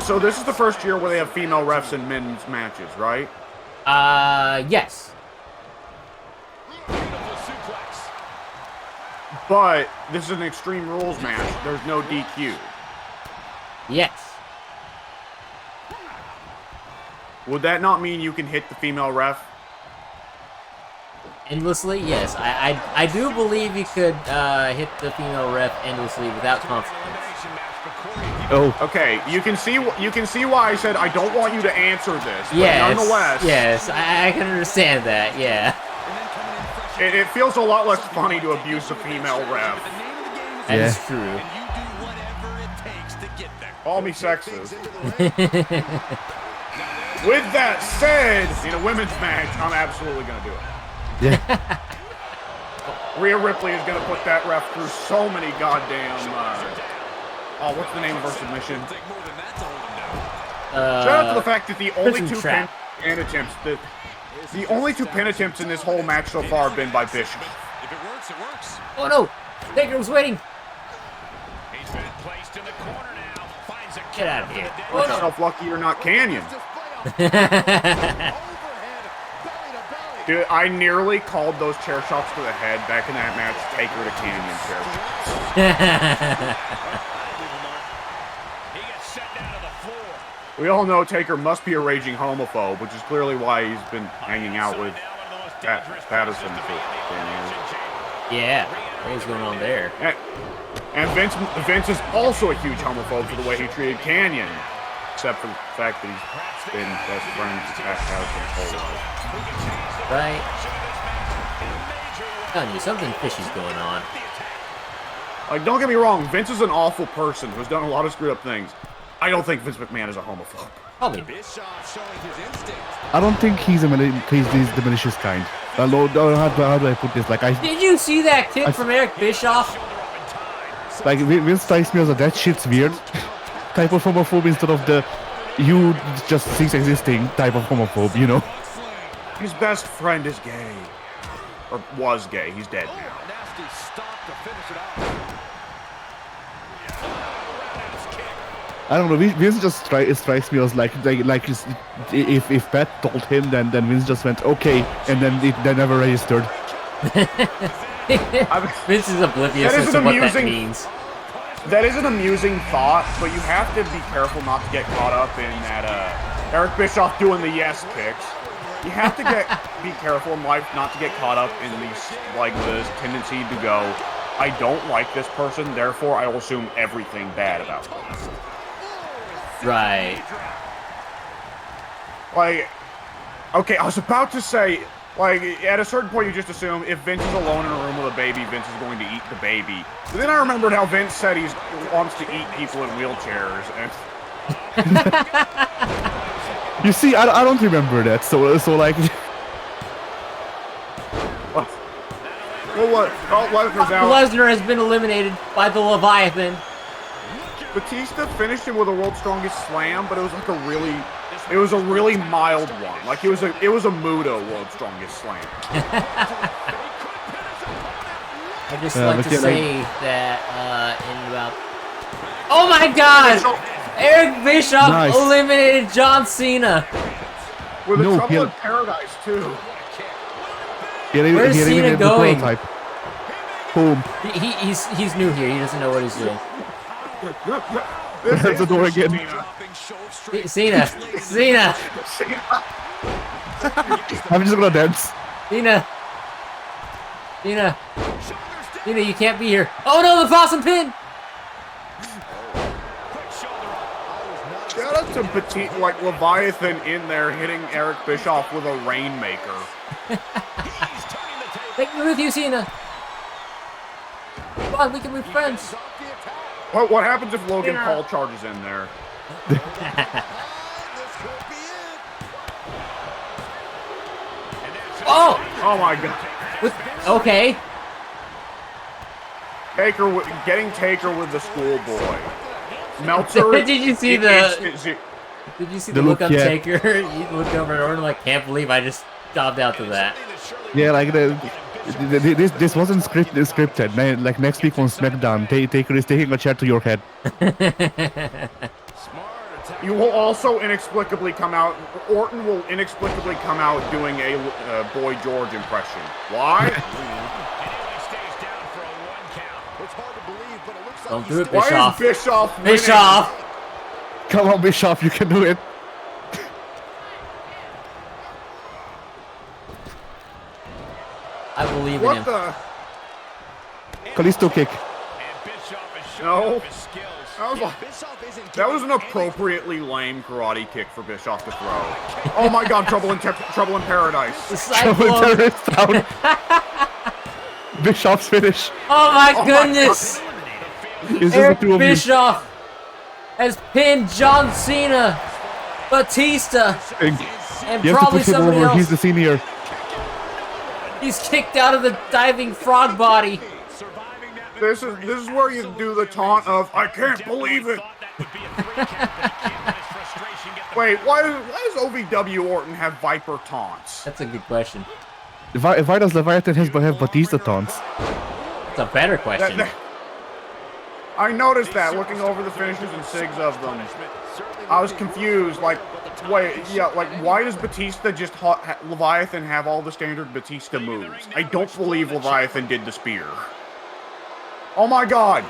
So this is the first year where they have female refs in men's matches, right? Yes. But this is an Extreme Rules match. There's no DQ. Yes. Would that not mean you can hit the female ref? Endlessly? Yes. I do believe you could hit the female ref endlessly without consequence. Oh. Okay, you can see why I said I don't want you to answer this. But Yes. nonetheless, Yes, I can understand that. Yeah. it feels a lot less funny to abuse a female ref. That is true. Call me sexist. With that said, in a women's match, I'm absolutely gonna do it. Yeah. Rhea Ripley is gonna put that ref through so many goddamn. What's the name of her submission? Shout out to the fact that the only two pin attempts the only two pin attempts in this whole match so far have been by Bishop. If it works, it works. Oh no! Taker was waiting! He's been placed in the corner now. Finds a Get out of here. Yourself lucky you're not Canyon. Dude, I nearly called those chair shots to the head back in that match. Taker to Canyon chair shots. He gets sent down to the floor. We all know Taker must be a raging homophobe, which is clearly why he's been hanging out with Patterson for 10 years. Yeah, what was going on there? And Vince is also a huge homophobe for the way he treated Canyon, except for the fact that he's been best friends with Patterson's whole life. Right. I'm telling you, something fishy's going on. Like, don't get me wrong, Vince is an awful person who's done a lot of screwed up things. I don't think Vince McMahon is a homophobe. Probably. I don't think he's the malicious kind. How do I put this? Like, Did you see that kick from Eric Bischoff? Like, Vince strikes me as a that shit's weird type of homophobe instead of the you just cease existing type of homophobe, you know? His best friend is gay. Or was gay. He's dead now. I don't know, Vince just strikes me as like if Pat told him, then Vince just went, okay, and then they never registered. Vince is oblivious as to what that means. That is an amusing thought, but you have to be careful not to get caught up in that Eric Bischoff doing the yes kicks. You have to be careful in life not to get caught up in these, like, this tendency to go, I don't like this person, therefore I will assume everything bad about them. Right. Like, okay, I was about to say, like, at a certain point you just assume if Vince is alone in a room with a baby, Vince is going to eat the baby. But then I remembered how Vince said he wants to eat people in wheelchairs, and... You see, I don't remember that, so like... Well, what? Lesnar's out. Lesnar has been eliminated by the Leviathan. Batista finished him with a World's Strongest Slam, but it was like it was a really mild one. Like, it was a Muto World's Strongest Slam. I just like to say that in about... Oh my God! Eric Bischoff eliminated John Cena. With a Trouble in Paradise, too. Where's Cena going? Boom. He's new here. He doesn't know what he's doing. There's the door again. Cena. I'm just gonna dance. Cena, you can't be here. Oh no, the Boston pin! Shout out to Petite, like Leviathan in there hitting Eric Bischoff with a Rainmaker. Take me with you, Cena. Come on, we can be friends. What happens if Logan Paul charges in there? Oh my God. Okay. Getting Taker with the schoolboy. Meltzer. Did you see the look on Taker? He looked over at Orton like, can't believe I just jobbed out to that. Yeah, like this wasn't scripted. Man, like next week on SmackDown, Taker is taking a chair to your head. You will also inexplicably come out. Orton will inexplicably come out doing a Boy George impression. Why? Don't do it, Bischoff. Why is Bischoff winning? Bischoff! Come on, Bischoff, you can do it. I believe in him. What the? Kalisto kick. No. That was an appropriately lame karate kick for Bischoff to throw. Oh my God, Trouble in Paradise. Trouble in Paradise down. Bischoff's finish. Oh my goodness! Eric Bischoff has pinned John Cena, Batista, and probably somebody else. He's the senior. He's kicked out of the diving frog body. This is where you do the taunt of I can't believe it. Wait, why does OVW Orton have Viper taunts? That's a good question. Why does Leviathan have Batista taunts? That's a better question. I noticed that looking over the finishes and SIGs of them. I was confused. Like, wait, yeah, like, why does Batista just Leviathan have all the standard Batista moves? I don't believe Leviathan did the spear. Oh my God!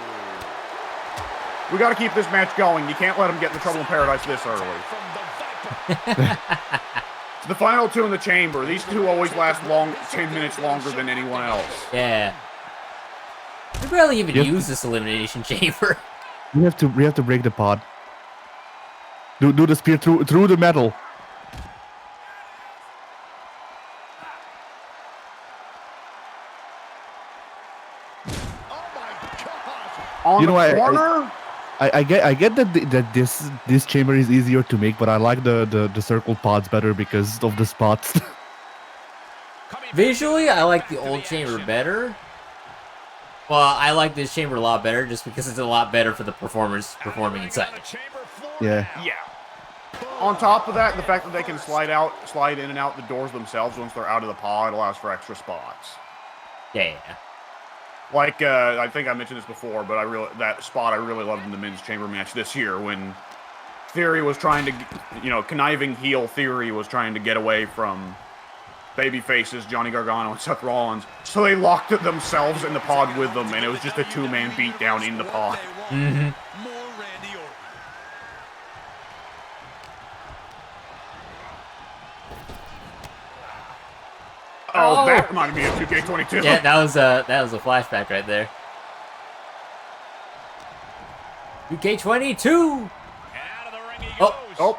We got to keep this match going. You can't let him get in trouble in paradise this early. It's the final two in the chamber. These two always last 10 minutes longer than anyone else. Yeah. We barely even use this elimination chamber. We have to break the pod. Do the spear through the metal. On You the know, corner? I get that this chamber is easier to make, but I like the circle pods better because of the spots. Visually, I like the old chamber better. Well, I like this chamber a lot better just because it's a lot better for the performers performing inside. Yeah. Yeah. On top of that, the fact that they can slide in and out the doors themselves once they're out of the pod allows for extra spots. Yeah. Like, I think I mentioned this before, but that spot I really loved in the men's chamber match this year when Theory was trying to, conniving heel Theory was trying to get away from babyfaces Johnny Gargano and Seth Rollins, so they locked themselves in the pod with them, and it was just a two-man beatdown in the pod. Mm-hmm. Oh, that reminded me of 2K22. Yeah, that was a flashback right there. 2K22. Oh.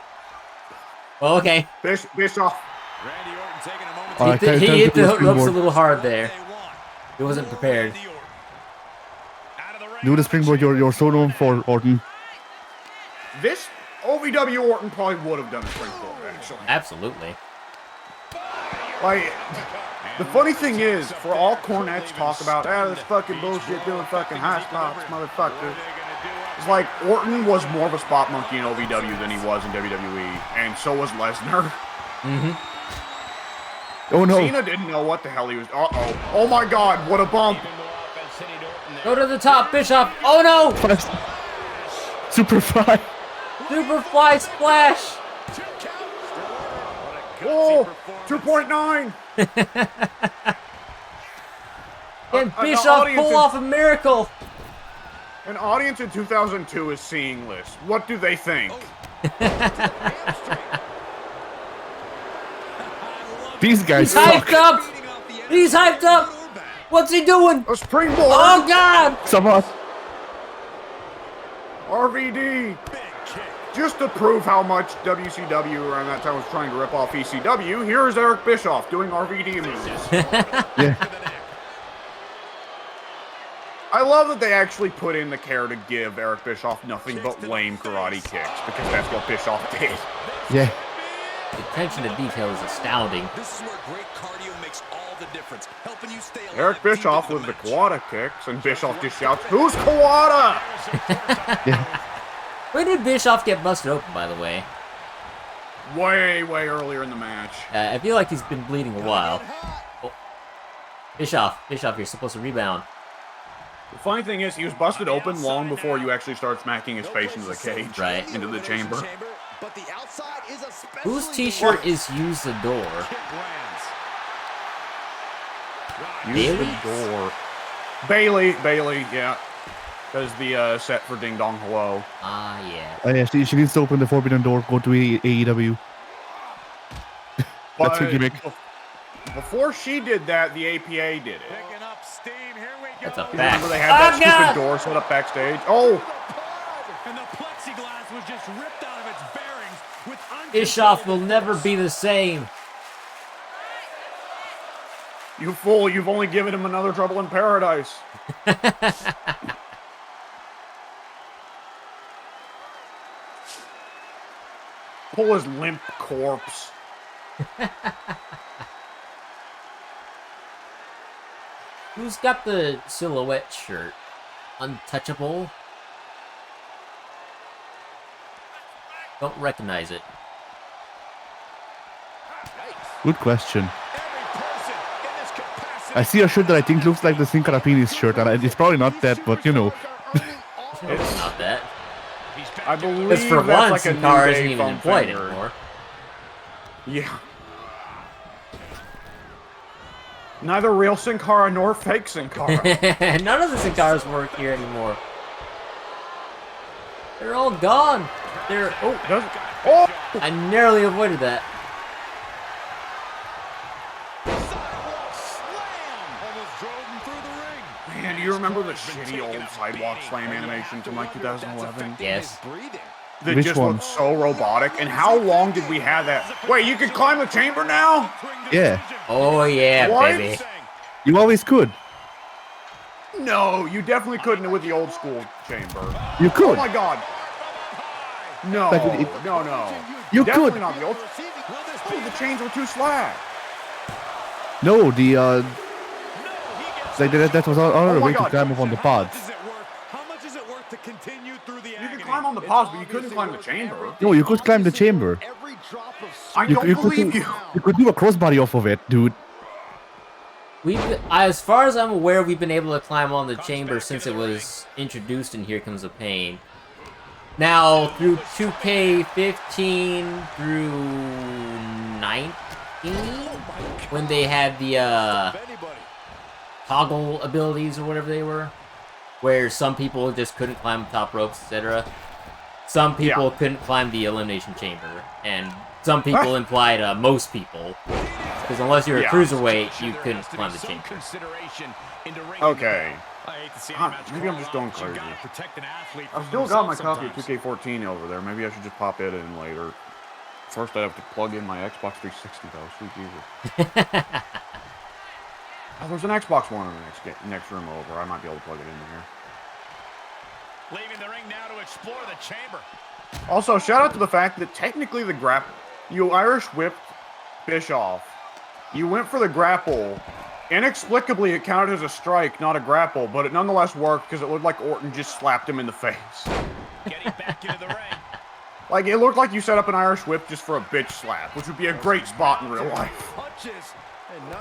Oh, okay. Bischoff. Randy Orton taking a moment. He hit the ropes a little hard there. He wasn't prepared. Do the springboard you're so known for, Orton. This OVW Orton probably would have done a springboard, actually. Absolutely. Like, the funny thing is, for all Cornette's talk about, this fucking bullshit doing fucking high spots, motherfucker. It's like, Orton was more of a spot monkey in OVW than he was in WWE, and so was Lesnar. Mm-hmm. Oh no. Cena didn't know what the hell he was. Uh-oh. Oh my God, what a bump. Go to the top, Bischoff. Oh no! Superfly. Superfly splash. Oh, 2.9. Can Bischoff pull off a miracle? An audience in 2002 is seeing this. What do they think? These guys He's hyped up. He's hyped up. What's he doing? A springboard. Oh God! Someone. RVD. Just to prove how much WCW around that time was trying to rip off ECW, here's Eric Bischoff doing RVD moves. Yeah. I love that they actually put in the care to give Eric Bischoff nothing but lame karate kicks, because that's what Bischoff did. Yeah. The attention to detail is astounding. This is where great cardio makes all the difference, helping you stay alive. Eric Bischoff with the Kawada kicks, and Bischoff just shouts, "Who's Kawada?" Yeah. When did Bischoff get busted open, by the way? Way earlier in the match. I feel like he's been bleeding a while. Oh. Bischoff, you're supposed to rebound. The funny thing is, he was busted open long before you actually start smacking his face into the cage. Right. Into the chamber. Whose t-shirt is Use the Door? Use the door. Bailey, yeah. Because the set for Ding Dong Hello. Ah, yeah. Oh yeah, she needs to open the forbidden door, go to AEW. That's her gimmick. Before she did that, the APA did it. Picking up steam. Here we go. That's a You fact. remember they had that God! stupid door set up backstage? Oh! And the plexiglass was just ripped out of its bearings with Bischoff will never be the same. You fool, you've only given him another trouble in paradise. Pull his limp corpse. Who's got the silhouette shirt? Untouchable? Don't recognize it. Good question. I see a shirt that I think looks like the Sin Carapini's shirt, and it's probably not that, but you know. It's not that. I believe Because for that's once, like a Sin Cara New isn't Day even foam employed finger. anymore. Yeah. Neither real Sin Cara nor fake Sin Cara. None of the Sin Caras work here anymore. They're all gone. They're. Oh! I narrowly avoided that. Almost drove him through the ring. Man, do you remember the shitty old sidewalk slam animation from like 2011? Yes. That Which just one? looked so robotic. And how long did we have that? Wait, you can climb the chamber now? Yeah. Oh yeah, What? baby. You always could. No, you definitely couldn't with the old school chamber. You Oh could. my god. No, Like, no. You Definitely could. not the old. Oh, the chains were too slack. No, the like that was another Oh my way to God. climb up on the pods. How much is it worth to continue through the You could climb on the pods, but you couldn't climb the chamber. No, you could climb the chamber. Every drop of I You, don't you could believe do, you. you could do a crossbody off of it, dude. As far as I'm aware, we've been able to climb on the chamber since it was introduced in Here Comes the Pain. Now, through 2K15 through 19, when they had the toggle abilities or whatever they were, where some people just couldn't climb the top ropes, etc. Some people couldn't climb the elimination chamber, and some people implied most people. Because unless you're a cruiserweight, you couldn't climb the chamber. Okay. Huh, maybe I'm just going crazy. I've still got my copy of 2K14 over there. Maybe I should just pop it in later. First, I'd have to plug in my Xbox 360 though. Sweet Jesus. Oh, there's an Xbox One in the next room over. I might be able to plug it into here. Leaving the ring now to explore the chamber. Also, shout out to the fact that technically you Irish whipped Bischoff. You went for the grapple. Inexplicably, it counted as a strike, not a grapple, but it nonetheless worked because it looked like Orton just slapped him in the face. Getting back into the ring. Like, it looked like you set up an Irish whip just for a bitch slap, which would be a great spot in real life. Punches and a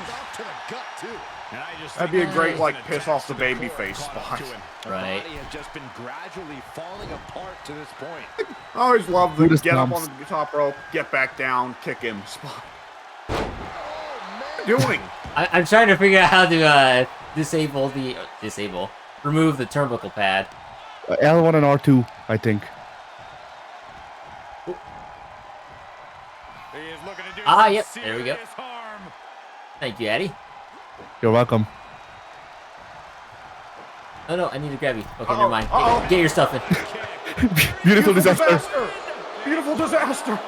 stop to the gut too. And I just That'd be a great, like, piss off the baby face spot. Right. Body has just been gradually falling apart to this point. I always love the Buddhist get up bumps. on the top rope, get back down, kick him spot. Doing? I'm trying to figure out how to remove the turnbuckle pad. L1 and R2, I think. He is looking to do Yep, there we go. serious harm. Thank you, Eddie. You're welcome. Oh no, I need to grab you. Okay, never mind. Get your stuff in. Beautiful disaster. Beautiful disaster!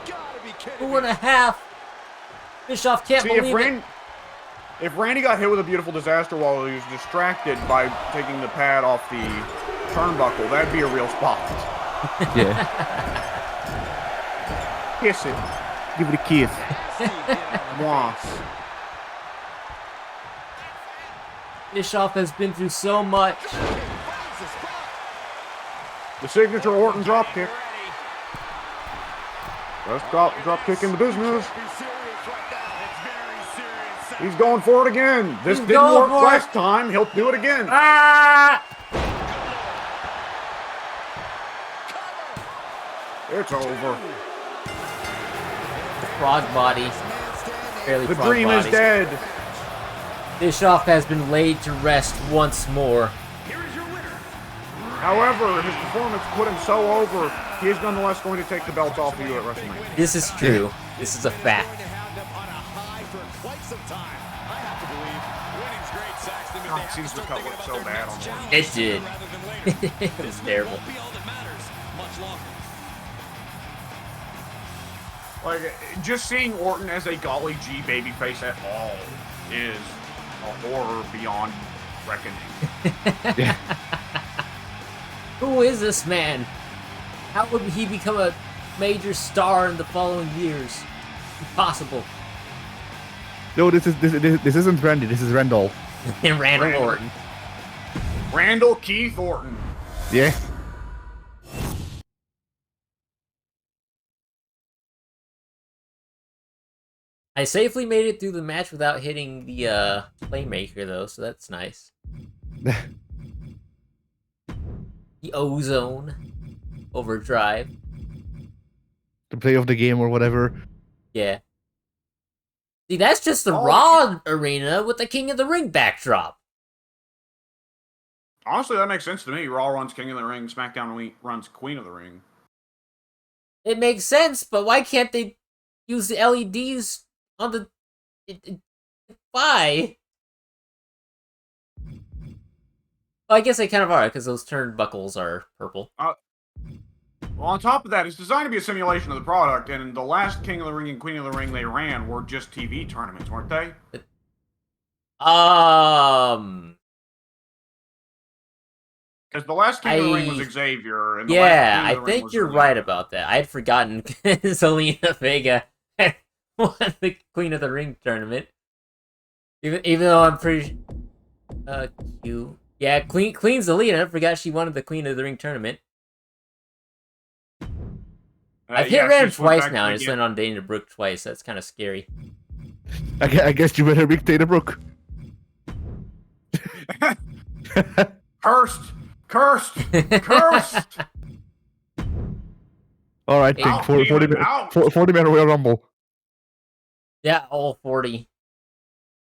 Gotta be kidding me. 2.5. Bischoff can't See, believe it. if Randy got hit with a beautiful disaster while he was distracted by taking the pad off the turnbuckle, that'd be a real spot. Yeah. Kiss it. Give it a kiss. Mwah. Bischoff has been through so much. The signature Orton drop kick. Best drop kick in the business. He's going for it again. This He's didn't going work for last time. He'll do it again. Ah! It's over. Frog body. Barely The frog dream is bodies. dead. Bischoff has been laid to rest once more. However, his performance put him so over, he is nonetheless going to take the belt off of you at WrestleMania. This is true. This is a fact. God, Caesar cut looked so bad on Orton. It did. It was terrible. Like, just seeing Orton as a golly gee babyface at all is a horror beyond reckoning. Who is this man? How would he become a major star in the following years? Impossible. No, this isn't Randy. This is Randall. And Randall Orton. Randall Keith Orton. Yeah. I safely made it through the match without hitting the playmaker though, so that's nice. The Ozone Overdrive. The play of the game or whatever. Yeah. See, that's just the Oh, Raw arena with the King of the Ring backdrop. Honestly, that makes sense to me. Raw runs King of the Ring, SmackDown runs Queen of the Ring. It makes sense, but why can't they use the LEDs on the... Why? Well, I guess they kind of are, because those turnbuckles are purple. Well, on top of that, it's designed to be a simulation of the product, and the last King of the Ring and Queen of the Ring they ran were just TV tournaments, weren't they? Because the last King of the Ring was Xavier, and the last Yeah, Queen of the I Ring think was you're Zelina. right about that. I had forgotten Zelina Vega won the Queen of the Ring tournament. Even though I'm pretty... Q... Yeah, Queen Zelina, I forgot she won the Queen of the Ring tournament. I've hit yeah, Ram she's went twice back now, to and it's been on Dana Brooke twice. That's kind of scary. I guess you better make Dana Brooke. Cursed! Cursed! Cursed! All right, Pink. Out, 40 demon, out. 40 man Royal Rumble. Yeah, all 40.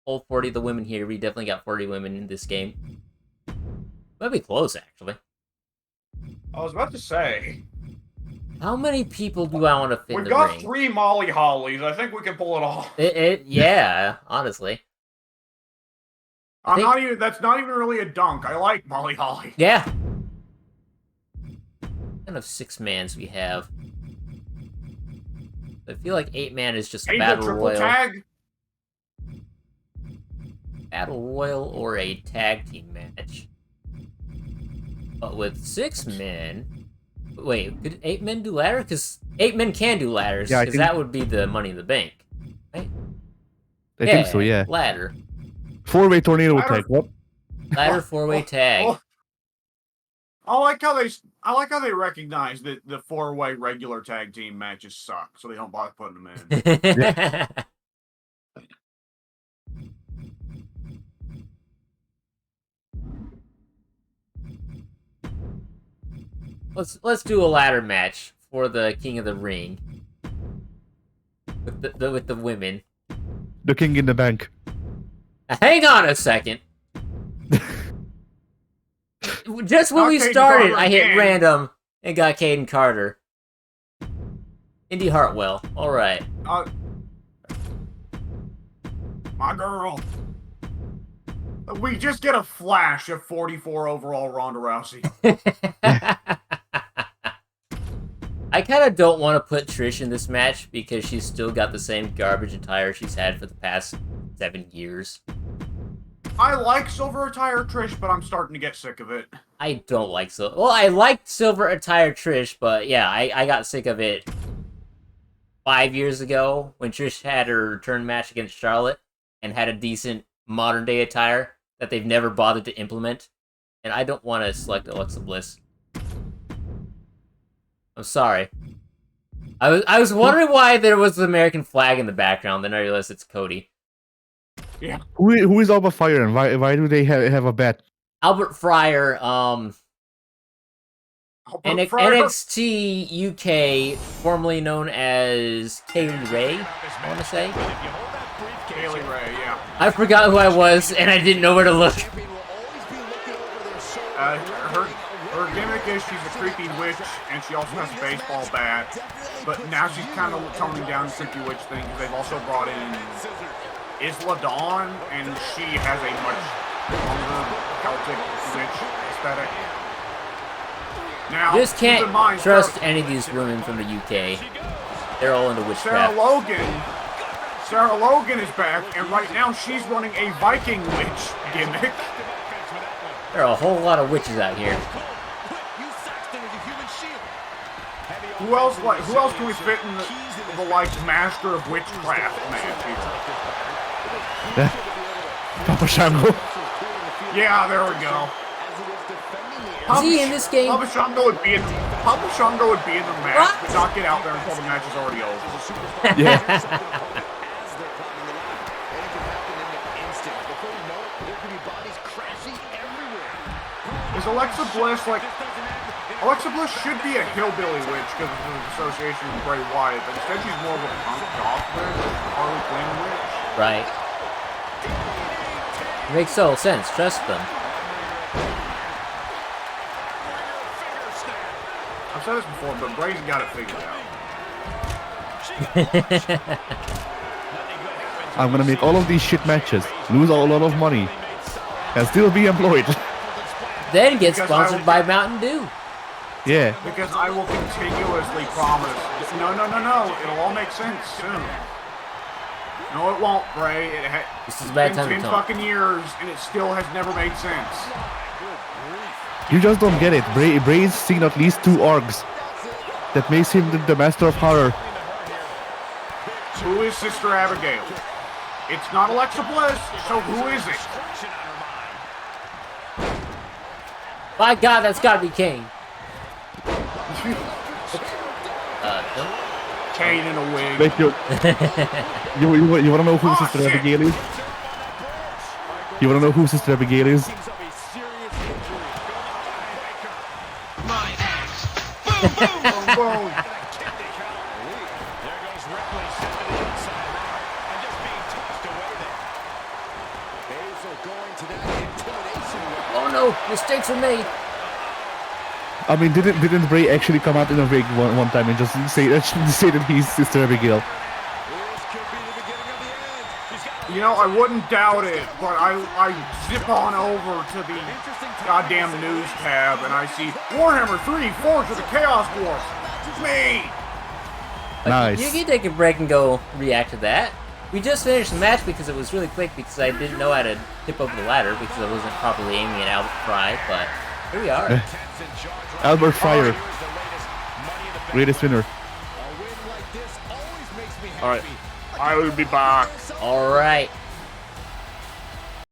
All 40 of the women here. We definitely got 40 women in this game. Might be close, actually. I was about to say, How many people do I want to fit in we've the got ring? 3 Molly Hollies. I think we can pull it off. Yeah, honestly. That's not even really a dunk. I like Molly Holly. Yeah. What kind of 6-mans we have? I feel like 8-man is just a Hey, the battle triple royal. tag? Battle royal or a tag team match. But with 6 men... Wait, could 8 men do ladder? Because 8 men can do ladders, Yeah, I because think- that would be the Money in the Bank. Right? I think so, yeah. Ladder. 4-way tornado Ladder- tag. What? Ladder 4-way tag. Well, I like how they recognize that the 4-way regular tag team matches suck, so they don't bother putting them in. Let's do a ladder match for the King of the Ring. With the women. The King in the Bank. Hang on a second. Just when Not we Caden started, Carter I hit again. random and got Caden Carter. Indy Hartwell. All right. My girl. We just get a flash of 44 overall Ronda Rousey. I kind of don't want to put Trish in this match because she's still got the same garbage attire she's had for the past 7 years. I like silver attire Trish, but I'm starting to get sick of it. I don't like silver. Well, I liked silver attire Trish, but yeah, I got sick of it 5 years ago when Trish had her return match against Charlotte and had a decent modern day attire that they've never bothered to implement. And I don't want to select Alexa Bliss. I'm sorry. I was wondering why there was the American flag in the background, then I realized it's Cody. Yeah. Who is Alba Fire and why do they have a bet? Albert Fryer, Albert Fryer. NXT UK, formerly known as Kaylee Ray, I want to say. Kaylee Ray, yeah. I forgot who I was, and I didn't know where to look. Her gimmick is she's a creepy witch, and she also has a baseball bat. But now she's kind of toning down the creepy witch thing, because they've also brought in Isla Dawn, and she has a much longer Celtic witch aesthetic. Now, You just keep in can't mind, trust any of these women from the UK. They're all into Sarah witchcraft. Logan is back, and right now she's running a Viking witch gimmick. There are a whole lot of witches out here. Who else can we fit in the like Master of Witchcraft match here? Papa Shango. Yeah, there we go. Is he in this game? Papa Shango would be in the match, but not get out there until the match is already over. Yeah. Is Alexa Bliss like Alexa Bliss should be a hillbilly witch because of her association with Bray Wyatt, but instead she's more of a punk goth witch, Harley Quinn witch. Right. Makes total sense. Trust them. I've said this before, but Bray's got it figured out. I'm gonna make all of these shit matches, lose a lot of money, and still be employed. Then get sponsored by Mountain Dew. Yeah. Because I will continuously promise. No. It'll all make sense soon. No, it won't, Bray. This is a bad It's time been to 10 talk. fucking years, and it still has never made sense. You just don't get it. Bray's seen at least 2 orgs. That makes him the master of horror. Who is Sister Abigail? It's not Alexa Bliss, so who is it? My God, that's gotta be Kane. No. Kane in a wig. Wait, you wanna know who Sister shit. Abigail is? You wanna know who Sister Abigail is? My ass. Boom, boom. Oh no, mistakes were made. I mean, didn't Bray actually come out in a ring one time and just say that he's Sister Abigail? You know, I wouldn't doubt it, but I zip on over to the goddamn news tab and I see Warhammer 3 Forge of the Chaos Wars. Me! Nice. You can take a break and go react to that. We just finished the match because it was really quick because I didn't know how to tip over the ladder because I wasn't properly aiming at Albert Fry, but here we are. Albert Fryer, greatest winner. Alright, I will be back. Alright.